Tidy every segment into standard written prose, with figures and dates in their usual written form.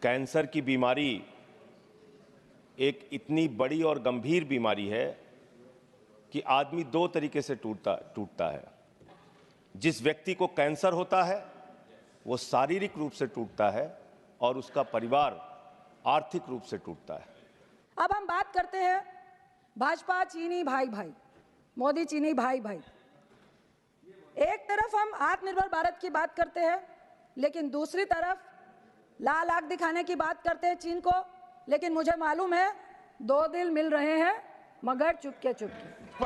Cancer की बीमारी एक इतनी बड़ी और गंभीर बीमारी है कि आदमी दो तरीके से टूटता है। जिस व्यक्ति को कैंसर होता है वो शारीरिक रूप से टूटता है और उसका परिवार आर्थिक रूप से टूटता है। अब हम बात करते हैं भाजपा चीनी भाई भाई, मोदी चीनी भाई भाई। एक तरफ हम आत्मनिर्भर भारत की बात करते हैं, लेकिन दूसरी तरफ लाल आंख दिखाने की बात करते हैं चीन को। लेकिन मुझे मालूम है दो दिल मिल रहे हैं मगर Chupke Chupke.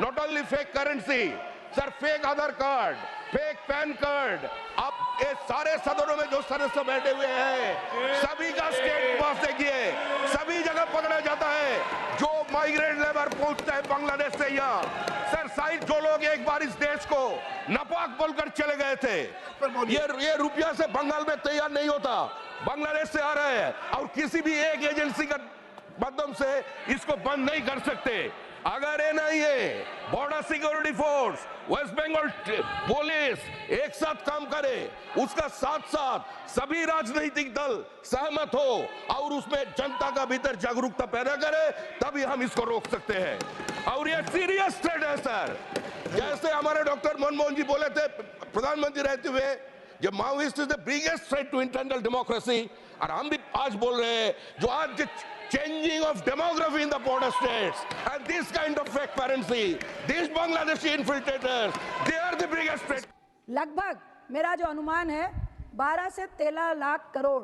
Not only fake currency sir, fake Aadhaar card, fake pan card. अब ये सारे सदनों में जो सदस्य बैठे हुए हैं सभी का स्टेट पास देखिए, सभी जगह पकड़ा जाता है। जो माइग्रेंट लेबर पहुंचता है बांग्लादेश से यहाँ, सर साइड जो लोग एक बार इस देश को नापाक बोलकर चले गए थे, ये रुपया से बंगाल में तैयार नहीं होता, बांग्लादेश से आ रहा है और किसी भी एक एजेंसी का माध्यम से इसको बंद नहीं कर सकते। अगर NIA, border security force, West Bengal police एक साथ काम करे, उसका साथ साथ सभी राजनीतिक दल सहमत हो और उसमें जनता का भीतर जागरूकता पैदा करे, तभी हम इसको रोक सकते हैं। और ये सीरियस थ्रेट है सर। जैसे हमारे डॉक्टर मनमोहन जी बोले थे प्रधानमंत्री रहते हुए, जो Maoist is the biggest threat to internal democracy, और हम भी आज बोल रहे हैं जो आज changing of demography in the border states and this kind of fake currency, these Bangladeshi infiltrators, they are the biggest threat. लगभग मेरा जो अनुमान है 12 से 13 लाख करोड़,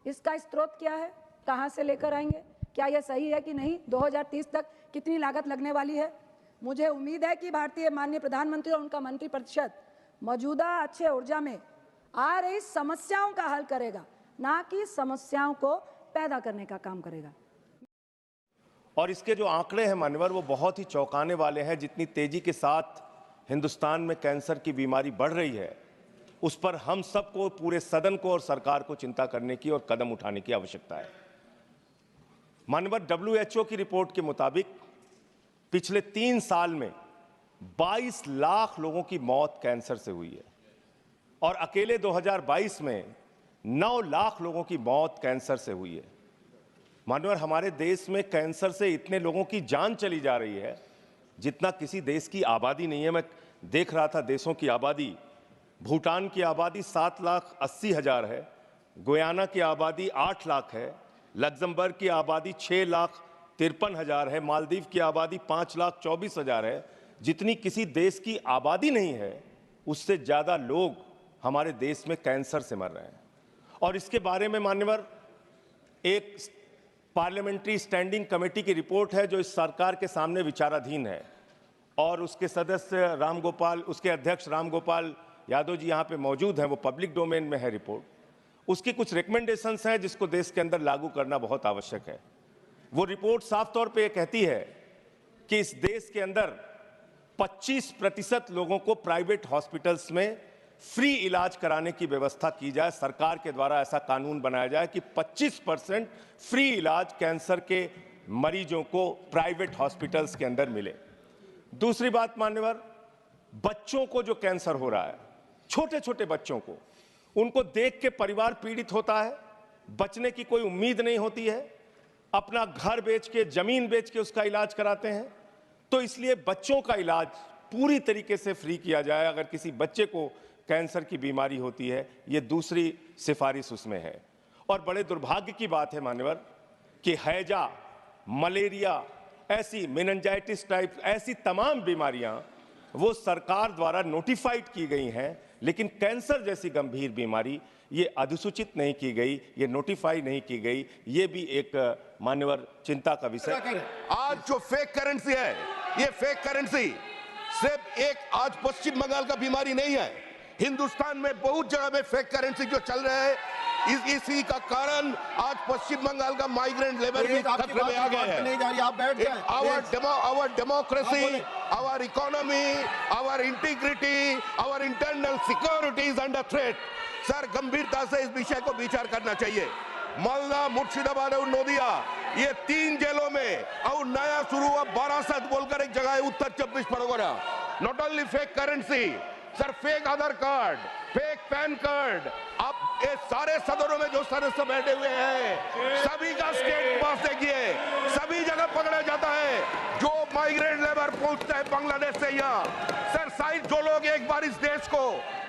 इसका स्रोत क्या है, कहां से लेकर आएंगे, क्या यह सही है कि नहीं, 2030 तक कितनी लागत लगने वाली है। मुझे उम्मीद है कि भारतीय माननीय प्रधानमंत्री और उनका मंत्रिपरिषद मौजूदा अच्छे ऊर्जा में आ रही समस्याओं का हल करेगा, ना कि समस्याओं को पैदा करने का काम करेगा। और इसके जो आंकड़े हैं मान्यवर, वो बहुत ही चौंकाने वाले हैं। जितनी तेजी के साथ हिंदुस्तान में कैंसर की बीमारी बढ़ रही है, उस पर हम सबको, पूरे सदन को और सरकार को चिंता करने की और कदम उठाने की आवश्यकता है। मान्यवर, WHO की रिपोर्ट के मुताबिक पिछले 3 साल में 22 लाख लोगों की मौत कैंसर से हुई है और अकेले 2022 में 9 लाख लोगों की मौत कैंसर से हुई है। मानवर, हमारे देश में कैंसर से इतने लोगों की जान चली जा रही है जितना किसी देश की आबादी नहीं है। मैं देख रहा था देशों की आबादी, भूटान की आबादी 7,80,000 है, गुयाना की आबादी 8 लाख है, लग्जमबर्ग की आबादी 6,53,000 है, मालदीव की आबादी 5,24,000 है। जितनी किसी देश की आबादी नहीं है, उससे ज़्यादा लोग हमारे देश में कैंसर से मर रहे हैं। और इसके बारे में मान्यवर, एक पार्लियामेंट्री स्टैंडिंग कमेटी की रिपोर्ट है जो इस सरकार के सामने विचाराधीन है और उसके सदस्य रामगोपाल, उसके अध्यक्ष रामगोपाल यादव जी यहाँ पे मौजूद हैं, वो पब्लिक डोमेन में है रिपोर्ट। उसकी कुछ रिकमेंडेशंस हैं जिसको देश के अंदर लागू करना बहुत आवश्यक है। वो रिपोर्ट साफ तौर पे ये कहती है कि इस देश के अंदर 25% लोगों को प्राइवेट हॉस्पिटल्स में फ्री इलाज कराने की व्यवस्था की जाए। सरकार के द्वारा ऐसा कानून बनाया जाए कि 25% फ्री इलाज कैंसर के मरीजों को प्राइवेट हॉस्पिटल्स के अंदर मिले। दूसरी बात मान्यवर, बच्चों को जो कैंसर हो रहा है, छोटे छोटे बच्चों को, उनको देख के परिवार पीड़ित होता है, बचने की कोई उम्मीद नहीं होती है, अपना घर बेच के, जमीन बेच के उसका इलाज कराते हैं। तो इसलिए बच्चों का इलाज पूरी तरीके से फ्री किया जाए। अगर किसी बच्चे को कैंसर की बीमारी होती है, ये दूसरी सिफारिश उसमें है। और बड़े दुर्भाग्य की बात है मान्यवर कि हैजा, मलेरिया, ऐसी मेनिंजाइटिस टाइप ऐसी तमाम बीमारियां वो सरकार द्वारा नोटिफाइड की गई हैं, लेकिन कैंसर जैसी गंभीर बीमारी ये अधिसूचित नहीं की गई, ये नोटिफाई नहीं की गई। ये भी एक मान्यवर चिंता का विषय। आज जो फेक करेंसी है, ये फेक करेंसी सिर्फ एक आज पश्चिम बंगाल का बीमारी नहीं है, हिंदुस्तान में बहुत जगह में फेक करेंसी जो चल रहा है, इसी का कारण आज पश्चिम बंगाल का माइग्रेंट लेबर भी खतरे में आ गया है। Our democracy, our economy, our integrity, our internal security is under threat. Sir, गंभीरता से इस विषय को विचार करना चाहिए। मालदा, मुर्शिदाबाद और नोदिया, ये 3 जेलों में और नया शुरू हुआ बारासत बोलकर एक जगह है उत्तर 24 Pargana. Not only fake currency sir, fake Aadhaar card, fake pan card. अब ये सारे सदनों में जो सदस्य बैठे हुए हैं सभी का स्टेट पास देखिए, सभी जगह पकड़ा जाता है जो माइग्रेंट लेबर पहुंचता है बांग्लादेश से यहाँ। सर साइड जो लोग एक बार इस देश को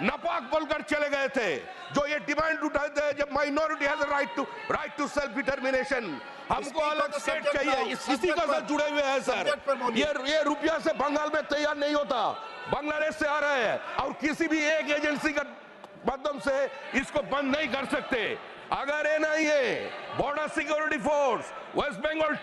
नापाक बोलकर चले गए थे, जो ये डिमांड उठाए थे जब minority has right to self determination, हमको अलग स्टेट चाहिए, इसी का साथ जुड़े हुए हैं सर। ये रुपया से बंगाल में तैयार नहीं होता, बांग्लादेश से आ रहा है और किसी भी एक एजेंसी का माध्यम से इसको बंद नहीं कर सकते। अगर NIA, border security force, West Bengal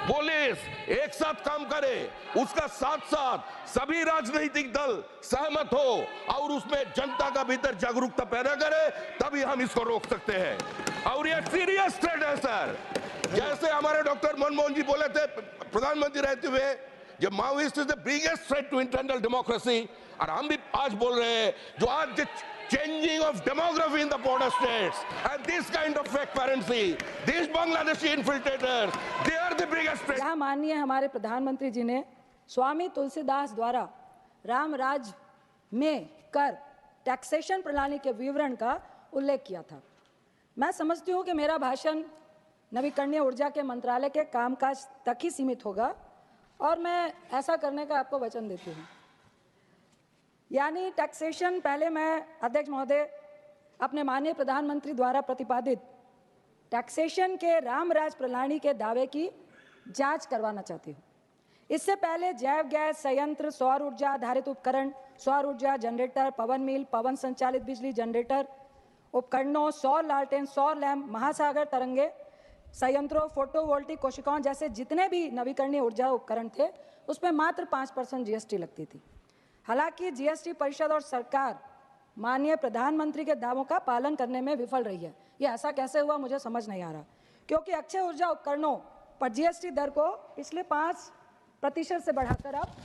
police एक साथ काम करे, उसका साथ साथ सभी राजनीतिक दल सहमत हो और उसमें जनता का भीतर जागरूकता पैदा करे, तभी हम इसको रोक सकते हैं। और ये सीरियस थ्रेट है सर। जैसे हमारे डॉक्टर मनमोहन जी बोले थे प्रधानमंत्री रहते हुए, जब Maoist is the biggest threat to internal democracy, और हम भी आज बोल रहे हैं जो आज changing of demography in the border states and this kind of fake currency, these Bangladeshi infiltrators, they are the biggest threat. यहाँ माननीय हमारे प्रधानमंत्री जी ने स्वामी तुलसीदास द्वारा राम राज में कर टैक्सेशन प्रणाली के विवरण का उल्लेख किया था। मैं समझती हूँ कि मेरा भाषण नवीकरणीय ऊर्जा के मंत्रालय के कामकाज तक ही सीमित होगा और मैं ऐसा करने का आपको वचन देती हूँ। यानी टैक्सेशन, पहले मैं अध्यक्ष महोदय अपने माननीय प्रधानमंत्री द्वारा प्रतिपादित टैक्सेशन के रामराज प्रणाली के दावे की जांच करवाना चाहती हूँ। इससे पहले जैव गैस संयंत्र, सौर ऊर्जा आधारित उपकरण, सौर ऊर्जा जनरेटर, पवन मिल, पवन संचालित बिजली जनरेटर उपकरणों, सौर लालटेन, सौर लैंप, महासागर तरंगे संयंत्रों, फोटोवोल्टिक कोशिकाओं जैसे जितने भी नवीकरणीय ऊर्जा उपकरण थे उसमें मात्र 5% जीएसटी लगती थी। हालांकि जीएसटी परिषद और सरकार माननीय प्रधानमंत्री के दावों का पालन करने में विफल रही है। ये ऐसा कैसे हुआ मुझे समझ नहीं आ रहा, क्योंकि अक्षय ऊर्जा उपकरणों पर जीएसटी दर को पिछले 5% से बढ़ाकर अब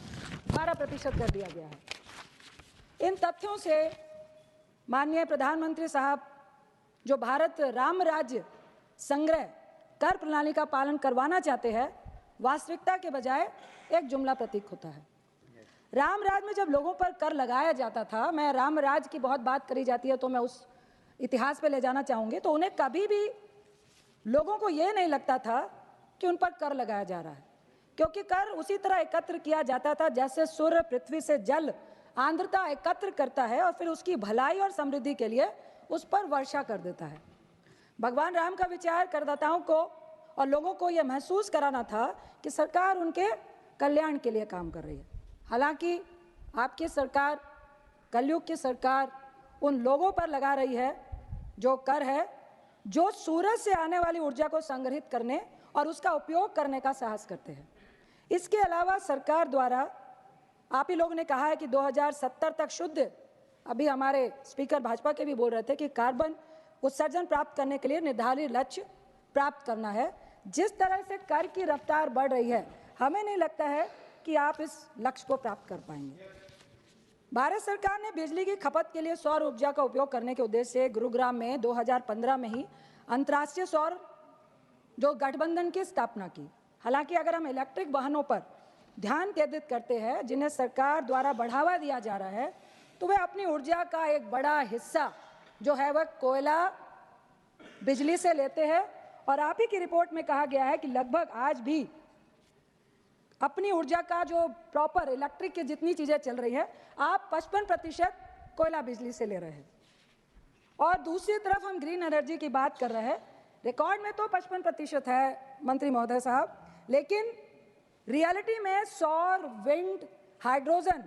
12% कर दिया गया है। इन तथ्यों से माननीय प्रधानमंत्री साहब जो भारत राम राज्य संग्रह कर प्रणाली का पालन करवाना चाहते हैं, वास्तविकता के बजाय एक जुमला प्रतीक होता है। रामराज में जब लोगों पर कर लगाया जाता था, मैं रामराज की बहुत बात करी जाती है तो मैं उस इतिहास पे ले जाना चाहूँगी, तो उन्हें कभी भी लोगों को ये नहीं लगता था कि उन पर कर लगाया जा रहा है, क्योंकि कर उसी तरह एकत्र किया जाता था जैसे सूर्य पृथ्वी से जल आर्द्रता एकत्र करता है और फिर उसकी भलाई और समृद्धि के लिए उस पर वर्षा कर देता है। भगवान राम का विचार करदाताओं को और लोगों को यह महसूस कराना था कि सरकार उनके कल्याण के लिए काम कर रही है। हालांकि आपकी सरकार, कलयुग की सरकार, उन लोगों पर लगा रही है जो कर है, जो सूरज से आने वाली ऊर्जा को संग्रहित करने और उसका उपयोग करने का साहस करते हैं। इसके अलावा सरकार द्वारा, आप ही लोगों ने कहा है कि 2070 तक शुद्ध, अभी हमारे स्पीकर भाजपा के भी बोल रहे थे कि कार्बन उत्सर्जन प्राप्त करने के लिए निर्धारित लक्ष्य प्राप्त करना है। जिस तरह से कर की रफ्तार बढ़ रही है, हमें नहीं लगता है कि आप इस लक्ष्य को प्राप्त कर पाएंगे। भारत सरकार ने बिजली की खपत के लिए सौर ऊर्जा का उपयोग करने के उद्देश्य से गुरुग्राम में 2015 में ही अंतर्राष्ट्रीय सौर जो गठबंधन की स्थापना की। हालांकि अगर हम इलेक्ट्रिक वाहनों पर ध्यान केंद्रित करते हैं जिन्हें सरकार द्वारा बढ़ावा दिया जा रहा है, तो वे अपनी ऊर्जा का एक बड़ा हिस्सा जो है वह कोयला बिजली से लेते हैं। और आप ही की रिपोर्ट में कहा गया है कि लगभग आज भी अपनी ऊर्जा का जो प्रॉपर इलेक्ट्रिक की जितनी चीज़ें चल रही है, आप 55% कोयला बिजली से ले रहे हैं। और दूसरी तरफ हम ग्रीन एनर्जी की बात कर रहे हैं, रिकॉर्ड में तो 55% है मंत्री महोदय साहब, लेकिन रियलिटी में सौर, विंड, हाइड्रोजन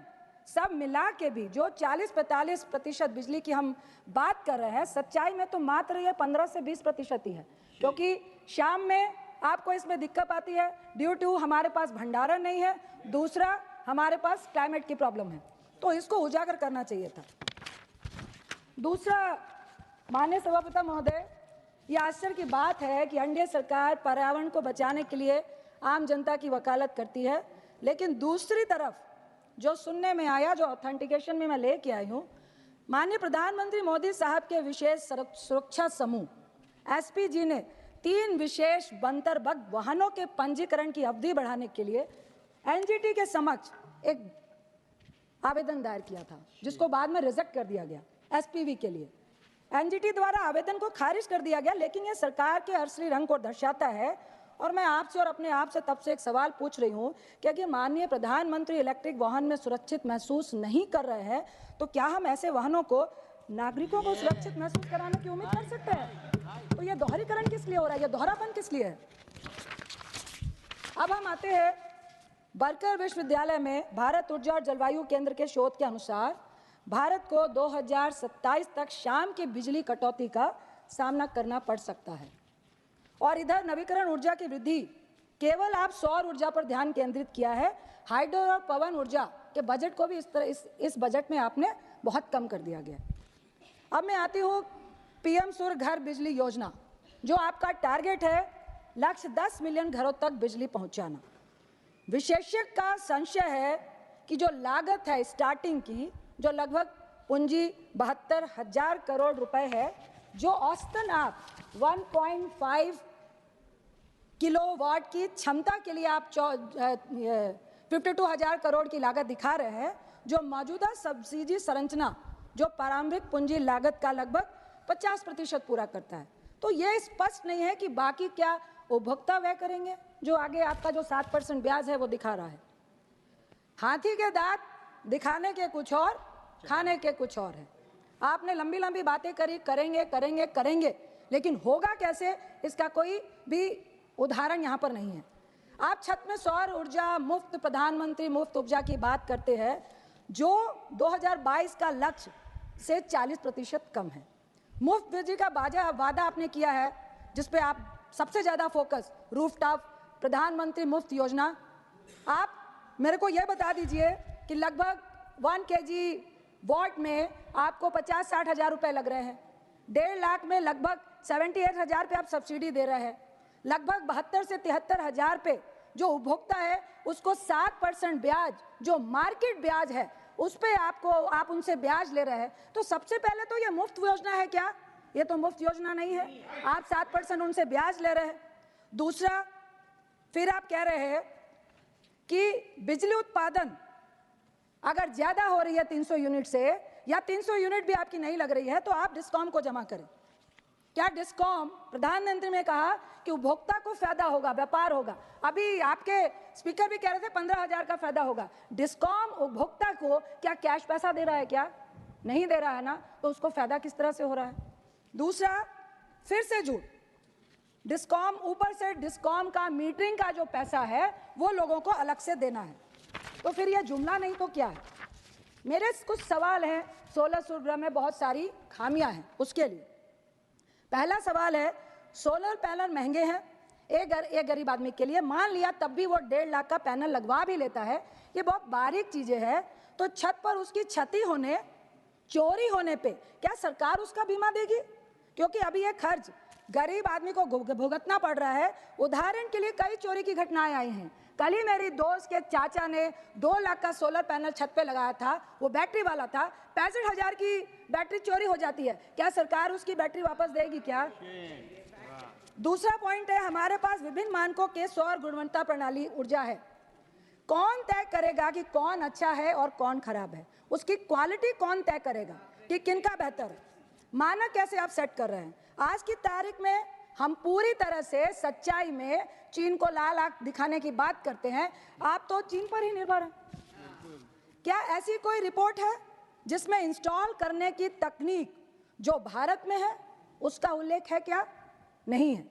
सब मिला के भी जो 40-45% बिजली की हम बात कर रहे हैं, सच्चाई में तो मात्र ये 15 से 20% ही है, क्योंकि शाम में आपको इसमें दिक्कत आती है ड्यू टू हमारे पास भंडारण नहीं है, दूसरा हमारे पास क्लाइमेट की प्रॉब्लम है, तो इसको उजागर करना चाहिए था। दूसरा, माननीय सभापति महोदय, ये आश्चर्य की बात है कि एनडीए सरकार पर्यावरण को बचाने के लिए आम जनता की वकालत करती है, लेकिन दूसरी तरफ जो सुनने में आया, जो ऑथेंटिकेशन में मैं लेके आई हूँ, माननीय प्रधानमंत्री मोदी साहब के विशेष सुरक्षा समूह एसपीजी ने 3 विशेष बंतरबग वाहनों के पंजीकरण की अवधि बढ़ाने के लिए एनजीटी के समक्ष एक आवेदन दायर किया था, जिसको बाद में रिजेक्ट कर दिया गया एसपीवी के लिए। एनजीटी द्वारा आवेदन को खारिज कर दिया गया, लेकिन ये सरकार के असली रंग को दर्शाता है। और मैं आपसे और अपने आप से तब से एक सवाल पूछ रही हूँ कि अगर माननीय प्रधानमंत्री इलेक्ट्रिक वाहन में सुरक्षित महसूस नहीं कर रहे हैं, तो क्या हम ऐसे वाहनों को नागरिकों को सुरक्षित महसूस कराने की उम्मीद कर सकते हैं? तो ये दोहरीकरण किस लिए हो रहा है, ये दोहरापन किस लिए है? अब हम आते हैं बरकर विश्वविद्यालय में भारत ऊर्जा और जलवायु केंद्र के शोध के अनुसार भारत को 2027 तक शाम की बिजली कटौती का सामना करना पड़ सकता है। और इधर नवीकरण ऊर्जा की वृद्धि केवल आप सौर ऊर्जा पर ध्यान केंद्रित किया है, हाइड्रो और पवन ऊर्जा के बजट को भी इस बजट में आपने बहुत कम कर दिया गया। अब मैं आती हूँ पीएम सूर्य घर बिजली योजना, जो आपका टारगेट है लक्ष्य 10 मिलियन घरों तक बिजली पहुंचाना। विशेषज्ञ का संशय है कि जो लागत है स्टार्टिंग की, जो लगभग पूंजी 72,000 करोड़ रुपए है, जो औसतन आप 1.5 किलोवाट की क्षमता के लिए आप 52,000 करोड़ की लागत दिखा रहे हैं, जो मौजूदा सब्सिडी संरचना जो प्रारंभिक पूंजी लागत का लगभग 50% पूरा करता है। तो ये स्पष्ट नहीं है कि बाकी क्या उपभोक्ता व्यय करेंगे, जो आगे आपका जो 7% ब्याज है वो दिखा रहा है। हाथी के दांत दिखाने के कुछ और, खाने के कुछ और है। आपने लंबी लंबी बातें करी, करेंगे करेंगे करेंगे, लेकिन होगा कैसे, इसका कोई भी उदाहरण यहाँ पर नहीं है। आप छत में सौर ऊर्जा मुफ्त, प्रधानमंत्री मुफ्त उपजा की बात करते हैं, जो 2022 का लक्ष्य से 40% कम है। मुफ्त बिजली का वादा आपने किया है, जिसपे आप सबसे ज़्यादा फोकस, रूफटॉप प्रधानमंत्री मुफ्त योजना। आप मेरे को यह बता दीजिए कि लगभग 1 kg वॉट में आपको 50-60 हज़ार रुपये लग रहे हैं। 1.5 लाख में लगभग 78,000 पे आप सब्सिडी दे रहे हैं। लगभग 72 से 73 हज़ार पे जो उपभोक्ता है उसको 7% ब्याज, जो मार्केट ब्याज है, उस पे आप उनसे ब्याज ले रहे हैं। तो सबसे पहले तो ये मुफ्त योजना है क्या? ये तो मुफ्त योजना नहीं है। आप 7% उनसे ब्याज ले रहे हैं। दूसरा, फिर आप कह रहे हैं कि बिजली उत्पादन अगर ज्यादा हो रही है 300 यूनिट से, या 300 यूनिट भी आपकी नहीं लग रही है, तो आप डिस्कॉम को जमा करें। क्या डिस्कॉम, प्रधानमंत्री ने कहा कि उपभोक्ता को फायदा होगा, व्यापार होगा। अभी आपके स्पीकर भी कह रहे थे 15,000 का फायदा होगा। डिस्कॉम उपभोक्ता को क्या कैश पैसा दे रहा है? क्या नहीं दे रहा है ना, तो उसको फायदा किस तरह से हो रहा है? दूसरा, फिर से झूठ। डिस्कॉम ऊपर से डिस्कॉम का मीटरिंग का जो पैसा है वो लोगों को अलग से देना है, तो फिर यह जुमला नहीं तो क्या है? मेरे कुछ सवाल हैं। सोलर सूर्य में बहुत सारी खामियां हैं, उसके लिए पहला सवाल है, सोलर पैनल महंगे हैं एक गरीब आदमी के लिए। मान लिया तब भी वो 1.5 लाख का पैनल लगवा भी लेता है, ये बहुत बारीक चीजें हैं। तो छत पर उसकी क्षति होने, चोरी होने पे क्या सरकार उसका बीमा देगी? क्योंकि अभी ये खर्च गरीब आदमी को भुगतना पड़ रहा है। उदाहरण के लिए कई चोरी की घटनाएं आई हैं। कल ही मेरी दोस्त के चाचा ने 2 लाख का सोलर पैनल छत पे लगाया था, वो बैटरी वाला था। 65,000 की बैटरी चोरी हो जाती है, क्या सरकार उसकी बैटरी वापस देगी क्या? दूसरा पॉइंट है, हमारे पास विभिन्न मानकों के सौर गुणवत्ता प्रणाली ऊर्जा है। कौन तय करेगा कि कौन अच्छा है और कौन खराब है? उसकी क्वालिटी कौन तय करेगा कि किनका बेहतर है? मानक कैसे आप सेट कर रहे हैं? आज की तारीख में हम पूरी तरह से सच्चाई में चीन को लाल आंख दिखाने की बात करते हैं, आप तो चीन पर ही निर्भर हैं। क्या ऐसी कोई रिपोर्ट है जिसमें इंस्टॉल करने की तकनीक जो भारत में है उसका उल्लेख है क्या? नहीं है।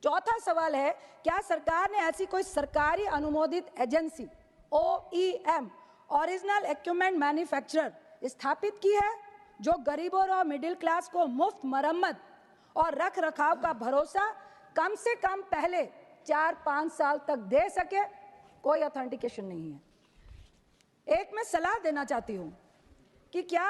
चौथा सवाल है, क्या सरकार ने ऐसी कोई सरकारी अनुमोदित agency OEM, original equipment manufacturer, स्थापित की है जो गरीबों और मिडिल क्लास को मुफ्त मरम्मत और रख रखाव का भरोसा कम से कम पहले 4-5 साल तक दे सके? कोई ऑथेंटिकेशन नहीं है। एक मैं सलाह देना चाहती हूँ कि क्या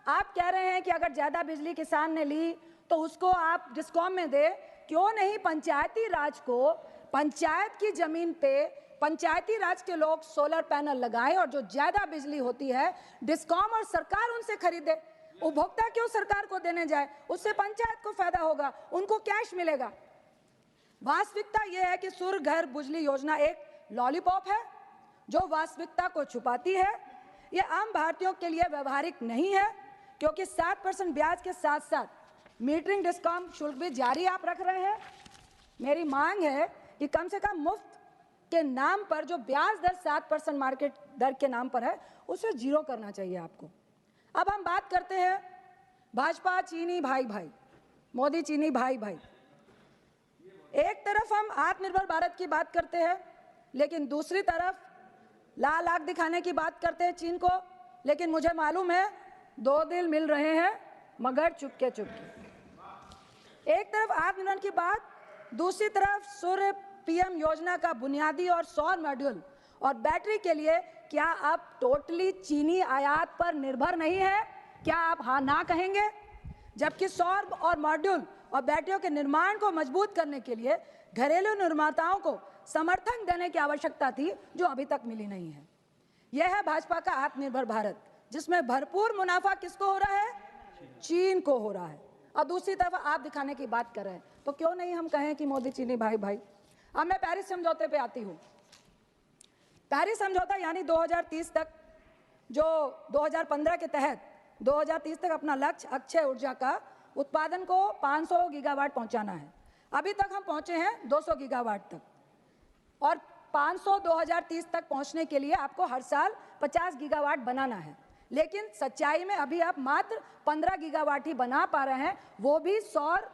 आप कह रहे हैं कि अगर ज़्यादा बिजली किसान ने ली तो उसको आप डिस्कॉम में दे, क्यों नहीं पंचायती राज को, पंचायत की जमीन पे पंचायती राज के लोग सोलर पैनल लगाएं और जो ज़्यादा बिजली होती है डिस्कॉम और सरकार उनसे खरीदे। उपभोक्ता क्यों सरकार को देने जाए? उससे पंचायत को फायदा होगा, उनको कैश मिलेगा। वास्तविकता यह है कि सूर्य घर बिजली योजना एक लॉलीपॉप है जो वास्तविकता को छुपाती है। यह आम भारतीयों के लिए व्यवहारिक नहीं है, क्योंकि 7% ब्याज के साथ साथ मीटरिंग डिस्कॉम शुल्क भी जारी आप रख रहे हैं। मेरी मांग है कि कम से कम मुफ्त के नाम पर जो ब्याज दर 7% मार्केट दर के नाम पर है उसे जीरो करना चाहिए आपको। अब हम बात करते हैं भाजपा चीनी भाई भाई, मोदी चीनी भाई भाई। एक तरफ हम आत्मनिर्भर भारत की बात करते हैं, लेकिन दूसरी तरफ लाल आग दिखाने की बात करते हैं चीन को। लेकिन मुझे मालूम है दो दिल मिल रहे हैं मगर चुपके चुपके। एक तरफ आत्मनिर्भर की बात, दूसरी तरफ सूर्य पीएम योजना का बुनियादी और सौर मॉड्यूल और बैटरी के लिए क्या आप टोटली चीनी आयात पर निर्भर नहीं है? क्या आप हाँ ना कहेंगे? जबकि सौर और मॉड्यूल और बैटरियों के निर्माण को मजबूत करने के लिए घरेलू निर्माताओं को समर्थन देने की आवश्यकता थी, जो अभी तक मिली नहीं है। यह है भाजपा का आत्मनिर्भर भारत, जिसमें भरपूर मुनाफा किसको हो रहा है? चीन को हो रहा है। और दूसरी तरफ आप दिखाने की बात कर रहे हैं, तो क्यों नहीं हम कहें कि मोदी चीनी भाई भाई। अब मैं पेरिस समझौते पे आती हूँ। पेरिस समझौता यानी 2030 तक, जो 2015 के तहत 2030 तक अपना लक्ष्य अक्षय ऊर्जा का उत्पादन को 500 गीगावाट पहुंचाना है। अभी तक हम पहुंचे हैं 200 गीगावाट तक, और 500 2030 तक पहुंचने के लिए आपको हर साल 50 गीगावाट बनाना है। लेकिन सच्चाई में अभी आप मात्र 15 गीगावाट ही बना पा रहे हैं, वो भी सौर,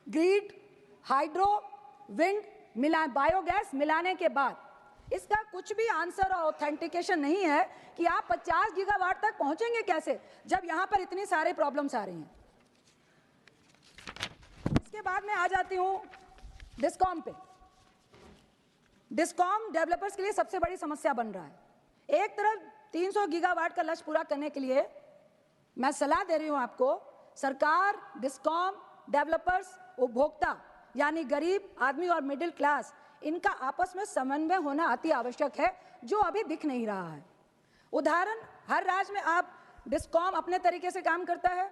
ग्रिड, हाइड्रो, विंड बायोगैस मिलाने के बाद। इसका कुछ भी आंसर और ऑथेंटिकेशन नहीं है कि आप 50 गीगावाट तक पहुंचेंगे कैसे, जब यहां पर इतनी सारी प्रॉब्लम्स आ रही हैं। इसके बाद मैं आ जाती हूं डिस्कॉम पे। डिस्कॉम डेवलपर्स के लिए सबसे बड़ी समस्या बन रहा है। एक तरफ 300 गीगावाट का लक्ष्य पूरा करने के लिए मैं सलाह दे रही हूं आपको, सरकार, डिस्कॉम, डेवलपर्स, उपभोक्ता यानी गरीब आदमी और मिडिल क्लास, इनका आपस में समन्वय होना अति आवश्यक है, जो अभी दिख नहीं रहा है। उदाहरण, हर राज्य में आप डिस्कॉम अपने तरीके से काम करता है।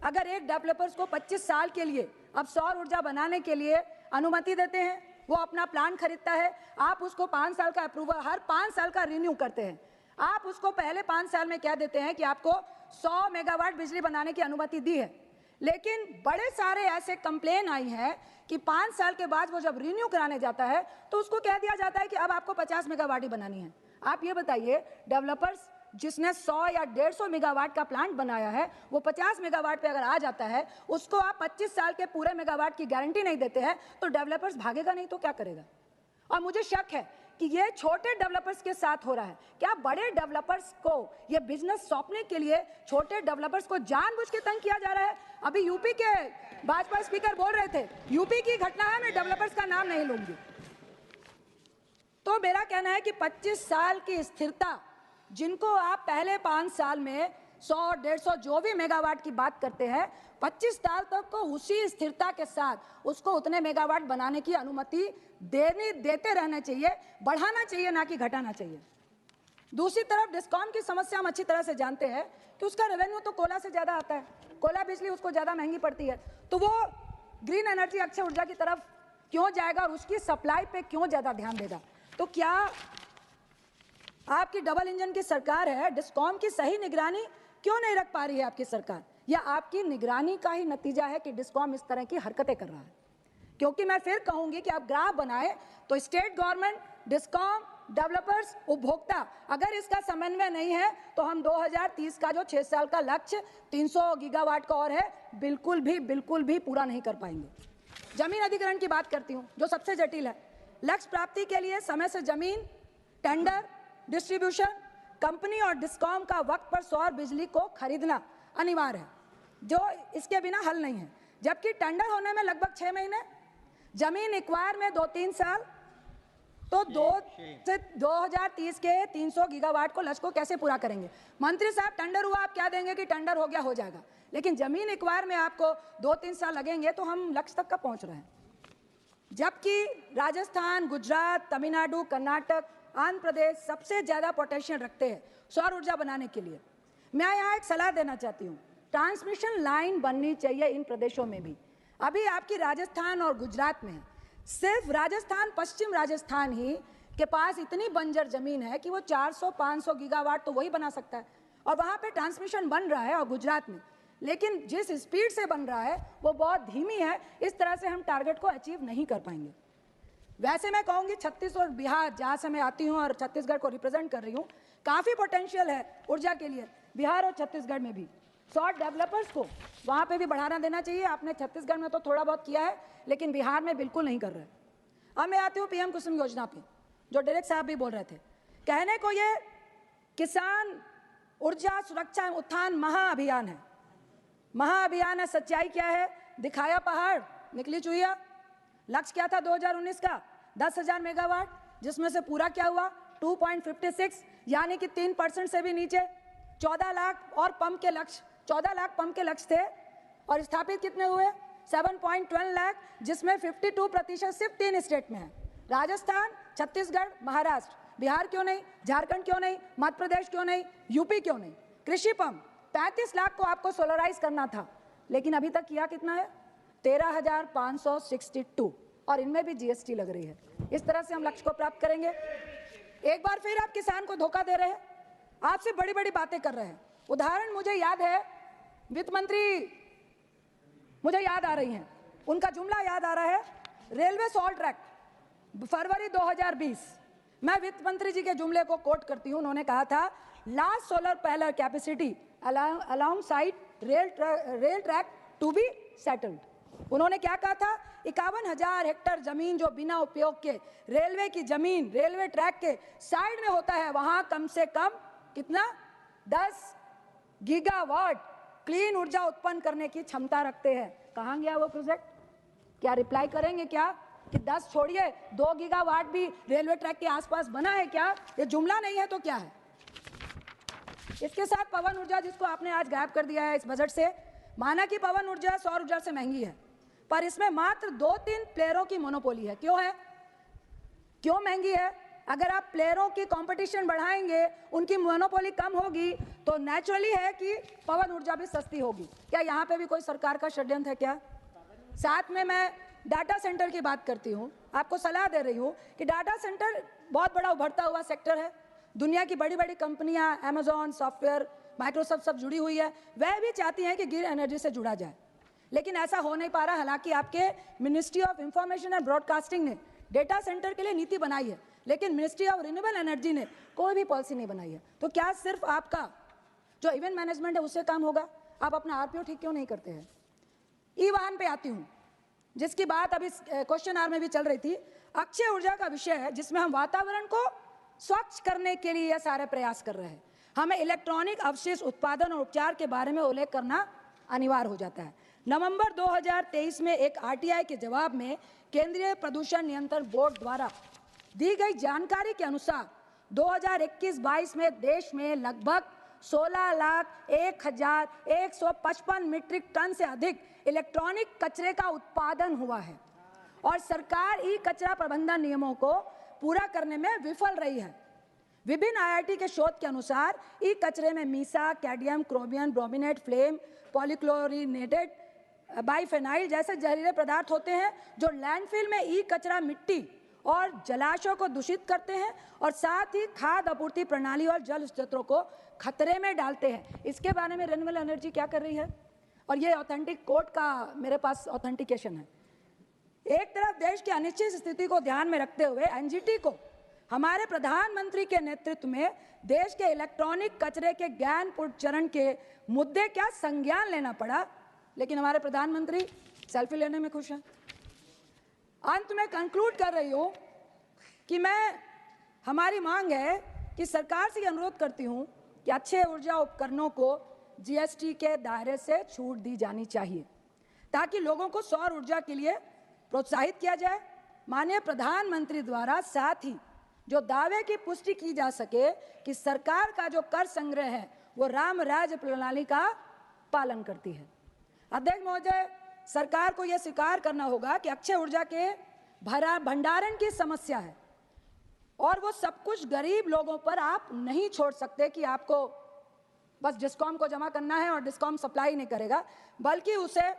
अगर एक डेवलपर्स को 25 साल के लिए अब सौर ऊर्जा बनाने के लिए अनुमति देते हैं, वो अपना प्लान खरीदता है, आप उसको 5 साल का अप्रूवल, हर 5 साल का रिन्यू करते हैं। आप उसको पहले 5 साल में कह देते हैं कि आपको 100 मेगावाट बिजली बनाने की अनुमति दी है, लेकिन बड़े सारे ऐसे कंप्लेन आई हैं कि 5 साल के बाद वो जब रिन्यू कराने जाता है तो उसको कह दिया जाता है कि अब आपको 50 मेगावाट ही बनानी है। आप ये बताइए, डेवलपर्स जिसने 100 या 150 मेगावाट का प्लांट बनाया है, वो 50 मेगावाट पे अगर आ जाता है, उसको आप 25 साल के पूरे मेगावाट की गारंटी नहीं देते हैं, तो डेवलपर्स भागेगा नहीं तो क्या करेगा? और मुझे शक है कि ये छोटे डेवलपर्स के साथ हो रहा है। क्या बड़े डेवलपर्स को ये बिजनेस सौंपने के लिए छोटे डेवलपर्स को जानबूझ के तंग किया जा रहा है? अभी यूपी के भाजपा स्पीकर बोल रहे थे, यूपी की घटना है, मैं डेवलपर्स का नाम नहीं लूंगी। तो मेरा कहना है कि 25 साल की स्थिरता, जिनको आप पहले 5 साल में 100, 150 जो भी मेगावाट की बात करते हैं, 25 साल तक को उसी स्थिरता के साथ उसको उतने मेगावाट बनाने की अनुमति देते रहना चाहिए, बढ़ाना चाहिए, ना कि घटाना चाहिए। दूसरी तरफ डिस्कॉम की समस्या हम अच्छी तरह से जानते हैं कि उसका रेवेन्यू तो कोयला से ज्यादा आता है, कोयला बिजली उसको ज्यादा महंगी पड़ती है, तो वो ग्रीन एनर्जी, अक्षय ऊर्जा की तरफ क्यों जाएगा और उसकी सप्लाई पे क्यों ज्यादा ध्यान देगा? तो क्या आपकी डबल इंजन की सरकार है, डिस्कॉम की सही निगरानी क्यों नहीं रख पा रही है आपकी सरकार? या आपकी निगरानी का ही नतीजा है कि डिस्कॉम इस तरह की हरकतें कर रहा है? क्योंकि मैं फिर कहूंगी कि आप ग्राफ बनाए तो स्टेट गवर्नमेंट, डिस्कॉम, डेवलपर्स, उपभोक्ता, अगर इसका समन्वय नहीं है तो हम 2030 का जो 6 साल का लक्ष्य 300 गीगावाट का और है, बिल्कुल भी पूरा नहीं कर पाएंगे। जमीन अधिग्रहण की बात करती हूँ, जो सबसे जटिल है। लक्ष्य प्राप्ति के लिए समय से जमीन, टेंडर, डिस्ट्रीब्यूशन, कंपनी और डिस्कॉम का वक्त पर सौर बिजली को खरीदना अनिवार्य है, जो इसके बिना हल नहीं है। जबकि टेंडर होने में लगभग 6 महीने, जमीन एक्वायर में 2-3 साल, तो 2030 के 300 गीगावाट को लक्ष्य को कैसे पूरा करेंगे? मंत्री साहब, टेंडर हुआ, आप क्या देंगे कि टेंडर हो गया, हो जाएगा, लेकिन जमीन एक्वायर में आपको 2-3 साल लगेंगे, तो हम लक्ष्य तक का पहुंच रहे हैं। जबकि राजस्थान, गुजरात, तमिलनाडु, कर्नाटक, आंध्र प्रदेश सबसे ज्यादा पोटेंशियल रखते हैं सौर ऊर्जा बनाने के लिए। मैं यहाँ एक सलाह देना चाहती हूँ, ट्रांसमिशन लाइन बननी चाहिए इन प्रदेशों में भी। अभी आपकी राजस्थान और गुजरात में सिर्फ राजस्थान, पश्चिम राजस्थान ही के पास इतनी बंजर जमीन है कि वो 400-500 गीगावाट तो वही बना सकता है, और वहाँ पे ट्रांसमिशन बन रहा है। और गुजरात में लेकिन जिस स्पीड से बन रहा है वो बहुत धीमी है। इस तरह से हम टारगेट को अचीव नहीं कर पाएंगे। वैसे मैं कहूँगी छत्तीसगढ़ और बिहार, जहाँ से मैं आती हूँ और छत्तीसगढ़ को रिप्रेजेंट कर रही हूँ, काफ़ी पोटेंशियल है ऊर्जा के लिए बिहार और छत्तीसगढ़ में भी। सॉर्ट डेवलपर्स को वहाँ पे भी बढ़ाना देना चाहिए। आपने छत्तीसगढ़ में तो थोड़ा बहुत किया है, लेकिन बिहार में बिल्कुल नहीं कर रहे। अब मैं आती हूँ पीएम कुसुम योजना पे, जो डायरेक्ट साहब भी बोल रहे थे। कहने को ये किसान ऊर्जा सुरक्षा उत्थान महाअभियान है। महाअभियान है, सच्चाई क्या है? दिखाया पहाड़ निकली चुहिया। लक्ष्य क्या था 2019 का? 10,000 मेगावाट, जिसमें से पूरा क्या हुआ? 2.56, यानी कि 3% से भी नीचे। 14 लाख और पंप के लक्ष्य, 14 लाख पंप के लक्ष्य थे, और स्थापित कितने हुए? 7.12 लाख, जिसमें 52% सिर्फ 3 स्टेट में है, राजस्थान, छत्तीसगढ़, महाराष्ट्र। बिहार क्यों नहीं? झारखंड क्यों नहीं? मध्य प्रदेश क्यों नहीं? यूपी क्यों नहीं? कृषि पंप 35 लाख को आपको सोलराइज करना था, लेकिन अभी तक किया कितना है? 13,562, और इनमें भी जीएसटी लग रही है। इस तरह से हम लक्ष्य को प्राप्त करेंगे। एक बार फिर आप किसान को धोखा दे रहे हैं, आपसे बड़ी बड़ी बातें कर रहे हैं। उदाहरण मुझे याद है, वित्त मंत्री मुझे याद आ रही हैं, उनका जुमला याद आ रहा है, रेलवे सॉल्ट ट्रैक, फरवरी 2020। मैं वित्त मंत्री जी के जुमले को कोट करती हूं। उन्होंने कहा था, last solar panel capacity alongside rail track to be settled. उन्होंने क्या कहा था? 51,000 हेक्टेयर जमीन जो बिना उपयोग के रेलवे की जमीन रेलवे ट्रैक के साइड में होता है, वहां कम से कम कितना? 10 गीगावाट क्लीन ऊर्जा उत्पन्न करने की क्षमता रखते हैं। कहां गया वो प्रोजेक्ट? क्या रिप्लाई करेंगे क्या कि 10 छोड़िए 2 गीगावाट भी रेलवे ट्रैक के आसपास बना है क्या? ये जुमला नहीं है तो क्या है? इसके साथ पवन ऊर्जा, जिसको आपने आज गायब कर दिया है इस बजट से। माना कि पवन ऊर्जा सौर ऊर्जा से महंगी है, पर इसमें मात्र 2-3 प्लेयरों की मोनोपोली है। क्यों है? क्यों महंगी है? अगर आप प्लेयरों की कंपटीशन बढ़ाएंगे, उनकी मोनोपोली कम होगी, तो नेचुरली है कि पवन ऊर्जा भी सस्ती होगी। क्या यहाँ पे भी कोई सरकार का षड्यंत्र है क्या? साथ में मैं डाटा सेंटर की बात करती हूँ, आपको सलाह दे रही हूँ कि डाटा सेंटर बहुत बड़ा उभरता हुआ सेक्टर है। दुनिया की बड़ी बड़ी कंपनियां, अमेजॉन, सॉफ्टवेयर, माइक्रोसॉफ्ट सब जुड़ी हुई है। वह भी चाहती हैं कि ग्रीन एनर्जी से जुड़ा जाए, लेकिन ऐसा हो नहीं पा रहा। हालांकि आपके ministry of information and broadcasting ने डेटा सेंटर के लिए नीति बनाई है, लेकिन मिनिस्ट्री ऑफ रिन्यूएबल एनर्जी ने कोई भी पॉलिसी नहीं बनाई है। तो क्या सिर्फ आपका जो इवेंट मैनेजमेंट है उससे काम होगा? आप अपना आरपीओ ठीक क्यों नहीं करते हैं? ई वाहन पे आती हूँ, जिसकी बात अभी क्वेश्चन आवर में भी चल रही थी। अक्षय ऊर्जा का विषय है, जिसमें हम वातावरण को स्वच्छ करने के लिए यह सारे प्रयास कर रहे हैं। हमें इलेक्ट्रॉनिक अवशेष उत्पादन और उपचार के बारे में उल्लेख करना अनिवार्य हो जाता है। नवंबर 2023 में एक आरटीआई के जवाब में केंद्रीय प्रदूषण नियंत्रण बोर्ड द्वारा दी गई जानकारी के अनुसार 2021-22 में देश में लगभग 16,01,155 मीट्रिक टन से अधिक इलेक्ट्रॉनिक कचरे का उत्पादन हुआ है, और सरकार ई कचरा प्रबंधन नियमों को पूरा करने में विफल रही है। विभिन्न आईआईटी के शोध के अनुसार ई कचरे में Misa, cadmium, chromium, brominate, flame, पॉलीक्लोरिनेटेड बाइफेनाइल जैसे जहरीले पदार्थ होते हैं, जो लैंडफिल में ई कचरा मिट्टी और जलाशयों को दूषित करते हैं, और साथ ही खाद्य आपूर्ति प्रणाली और जल स्रोतों को खतरे में डालते हैं। इसके बारे में रिन्यूएबल एनर्जी क्या कर रही है? और ये ऑथेंटिक कोर्ट का मेरे पास ऑथेंटिकेशन है। एक तरफ देश की अनिश्चित स्थिति को ध्यान में रखते हुए एनजीटी को हमारे प्रधानमंत्री के नेतृत्व में देश के इलेक्ट्रॉनिक कचरे के ज्ञानपूर्ण चरण के मुद्दे क्या संज्ञान लेना पड़ा, लेकिन हमारे प्रधानमंत्री सेल्फी लेने में खुश हैं। अंत में कंक्लूड कर रही हूँ कि हमारी मांग है कि सरकार से अनुरोध करती हूँ कि अक्षय ऊर्जा उपकरणों को जीएसटी के दायरे से छूट दी जानी चाहिए, ताकि लोगों को सौर ऊर्जा के लिए प्रोत्साहित किया जाए। माननीय प्रधानमंत्री द्वारा साथ ही जो दावे की पुष्टि की जा सके कि सरकार का जो कर संग्रह है वो राम राज्य प्रणाली का पालन करती है। अध्यक्ष महोदय, सरकार को यह स्वीकार करना होगा कि अक्षय ऊर्जा के भंडारण की समस्या है, और वो सब कुछ गरीब लोगों पर आप नहीं छोड़ सकते कि आपको बस डिस्कॉम को जमा करना है और डिस्कॉम सप्लाई नहीं करेगा, बल्कि उसे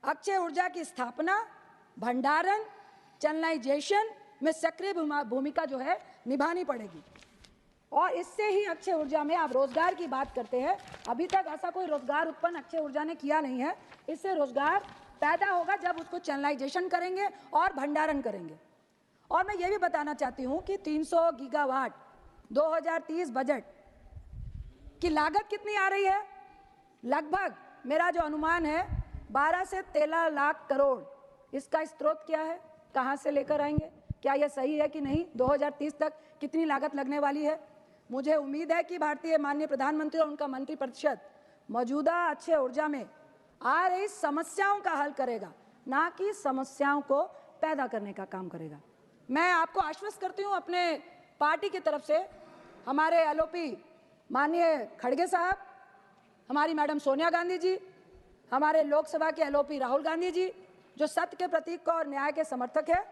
अक्षय ऊर्जा की स्थापना, भंडारण, चैनलाइजेशन में सक्रिय भूमिका जो है निभानी पड़ेगी। और इससे ही अक्षय ऊर्जा में आप रोजगार की बात करते हैं, अभी तक ऐसा कोई रोजगार उत्पन्न अक्षय ऊर्जा ने किया नहीं है। इससे रोजगार पैदा होगा जब उसको चैनलाइजेशन करेंगे और भंडारण करेंगे। और मैं ये भी बताना चाहती हूँ कि 300 गीगावाट 2030 बजट की लागत कितनी आ रही है? लगभग मेरा जो अनुमान है 12 से 13 लाख करोड़। इसका स्रोत क्या है, कहाँ से लेकर आएंगे, क्या यह सही है कि नहीं, 2030 तक कितनी लागत लगने वाली है? मुझे उम्मीद है कि भारतीय माननीय प्रधानमंत्री और उनका मंत्रिपरिषद मौजूदा अक्षय ऊर्जा में आ रही समस्याओं का हल करेगा, ना कि समस्याओं को पैदा करने का काम करेगा। मैं आपको आश्वस्त करती हूँ अपने पार्टी की तरफ से, हमारे एलओपी माननीय खड़गे साहब, हमारी मैडम सोनिया गांधी जी, हमारे लोकसभा के एलओपी राहुल गांधी जी, जो सत्य के प्रतीक और न्याय के समर्थक है,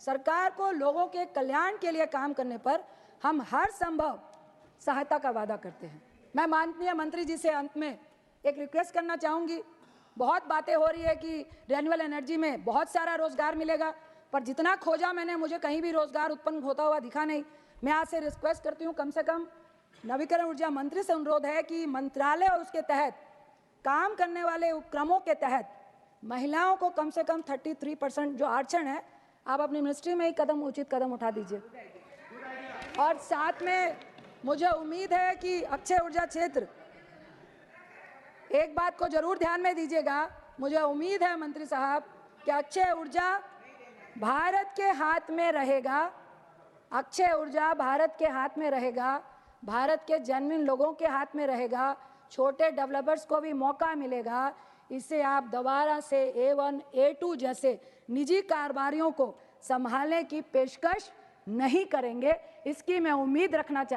सरकार को लोगों के कल्याण के लिए काम करने पर हम हर संभव सहायता का वादा करते हैं। मैं माननीय मंत्री जी से अंत में एक रिक्वेस्ट करना चाहूँगी। बहुत बातें हो रही है कि रिन्यूएबल एनर्जी में बहुत सारा रोजगार मिलेगा, पर जितना खोजा मैंने मुझे कहीं भी रोजगार उत्पन्न होता हुआ दिखा नहीं। मैं आपसे रिक्वेस्ट करती हूँ, कम से कम नवीकरण ऊर्जा मंत्री से अनुरोध है कि मंत्रालय और उसके तहत काम करने वाले उपक्रमों के तहत महिलाओं को कम से कम 33% जो आरक्षण है, आप अपनी मिनिस्ट्री में ही उचित कदम उठा दीजिए। और साथ में मुझे उम्मीद है कि अक्षय ऊर्जा क्षेत्र, एक बात को जरूर ध्यान में दीजिएगा, मुझे उम्मीद है मंत्री साहब कि अक्षय ऊर्जा भारत के हाथ में रहेगा, अक्षय ऊर्जा भारत के हाथ में रहेगा, भारत के जेन्युइन लोगों के हाथ में रहेगा, छोटे डेवलपर्स को भी मौका मिलेगा। इसे आप दोबारा से A1, A2 जैसे निजी कारोबारियों को संभालने की पेशकश नहीं करेंगे, इसकी मैं उम्मीद रखना चाहती हूं।